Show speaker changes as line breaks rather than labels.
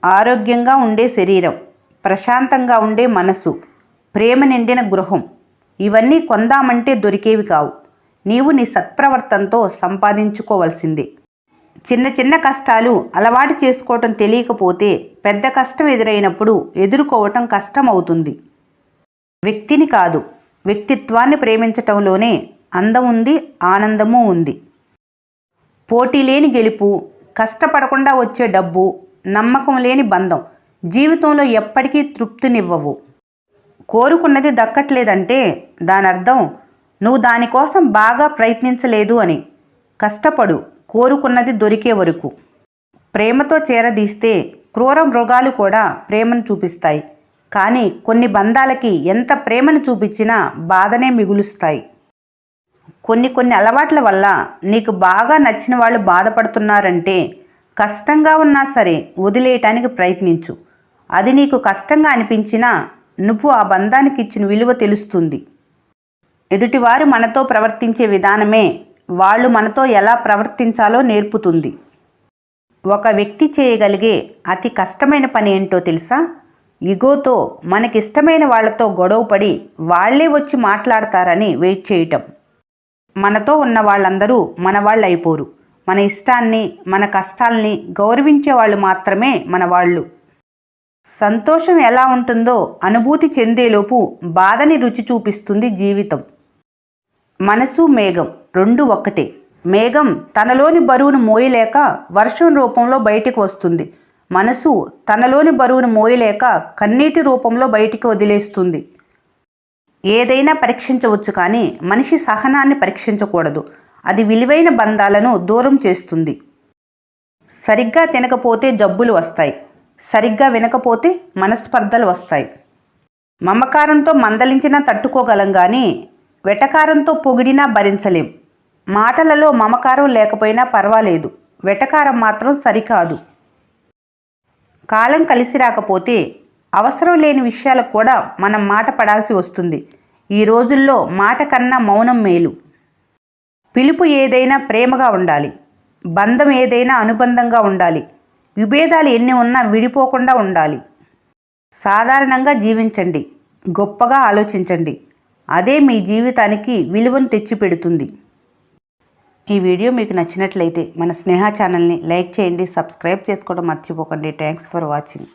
ఆరోగ్యంగా ఉండే శరీరం, ప్రశాంతంగా ఉండే మనసు, ప్రేమ నిండిన గృహం ఇవన్నీ కొందామంటే దొరికేవి కావు. నీవు నీ సత్ప్రవర్తనతో సంపాదించుకోవాల్సిందే. చిన్న చిన్న కష్టాలు అలవాటు చేసుకోవటం తెలియకపోతే పెద్ద కష్టం ఎదురైనప్పుడు ఎదుర్కోవటం కష్టం అవుతుంది. వ్యక్తిని కాదు, వ్యక్తిత్వాన్ని ప్రేమించటంలోనే అందం ఉంది, ఆనందము ఉంది. పోటీ లేని గెలుపు, కష్టపడకుండా వచ్చే డబ్బు, నమ్మకం లేని బంధం జీవితంలో ఎప్పటికీ తృప్తినివ్వవు. కోరుకున్నది దక్కట్లేదంటే దాని అర్థం నువ్వు దానికోసం బాగా ప్రయత్నించలేదు అని. కష్టపడు, కోరుకున్నది దొరికే వరకు. ప్రేమతో చేరదీస్తే క్రూర మృగాలు కూడా ప్రేమను చూపిస్తాయి. కానీ కొన్ని బంధాలకి ఎంత ప్రేమను చూపించినా బాధనే మిగులుస్తాయి. కొన్ని అలవాట్ల వల్ల నీకు బాగా నచ్చిన వాళ్ళు బాధపడుతున్నారంటే కష్టంగా ఉన్నా సరే వదిలేయటానికి ప్రయత్నించు. అది నీకు కష్టంగా అనిపించినా నువ్వు ఆ బంధానికి ఇచ్చిన విలువ తెలుస్తుంది. ఎదుటివారు మనతో ప్రవర్తించే విధానమే వాళ్ళు మనతో ఎలా ప్రవర్తించాలో నేర్పుతుంది. ఒక వ్యక్తి చేయగలిగే అతి కష్టమైన పని ఏంటో తెలుసా? ఇగోతో మనకిష్టమైన వాళ్లతో గొడవపడి వాళ్లే వచ్చి మాట్లాడతారని వెయిట్ చేయటం. మనతో ఉన్న వాళ్ళందరూ మన వాళ్ళు అయిపోరు. మన ఇష్టాన్ని, మన కష్టాల్ని గౌరవించే వాళ్ళు మాత్రమే మన వాళ్ళు. సంతోషం ఎలా ఉంటుందో అనుభూతి చెందేలోపు బాధని రుచి చూపిస్తుంది జీవితం. మనసు, మేఘం రెండు ఒక్కటే. మేఘం తనలోని బరువును మోయలేక వర్షం రూపంలో బయటికి వస్తుంది. మనసు తనలోని బరువును మోయలేక కన్నీటి రూపంలో బయటికి వదిలేస్తుంది. ఏదైనా పరీక్షించవచ్చు, కానీ మనిషి సహనాన్ని పరీక్షించకూడదు. అది విలువైన బంధాలను దూరం చేస్తుంది. సరిగ్గా తినకపోతే జబ్బులు వస్తాయి, సరిగ్గా వినకపోతే మనస్పర్ధలు వస్తాయి. మమకారంతో మందలించినా తట్టుకోగలం, కానీ వెటకారంతో పొగిడినా భరించలేం. మాటలలో మమకారం లేకపోయినా పర్వాలేదు, వెటకారం మాత్రం సరికాదు. కాలం కలిసి రాకపోతే అవసరం లేని విషయాలకు కూడా మనం మాట పడాల్సి వస్తుంది. ఈ రోజుల్లో మాట కన్నా మౌనం మేలు. పిలుపు ఏదైనా ప్రేమగా ఉండాలి. బంధం ఏదైనా అనుబంధంగా ఉండాలి. విభేదాలు ఎన్ని ఉన్నా విడిపోకుండా ఉండాలి. సాధారణంగా జీవించండి, గొప్పగా ఆలోచించండి. అదే మీ జీవితానికి విలువను తెచ్చిపెడుతుంది. ఈ వీడియో మీకు నచ్చినట్లయితే మన స్నేహ ఛానల్ని లైక్ చేయండి, సబ్స్క్రైబ్ చేసుకోవడం మర్చిపోకండి. Thanks for watching.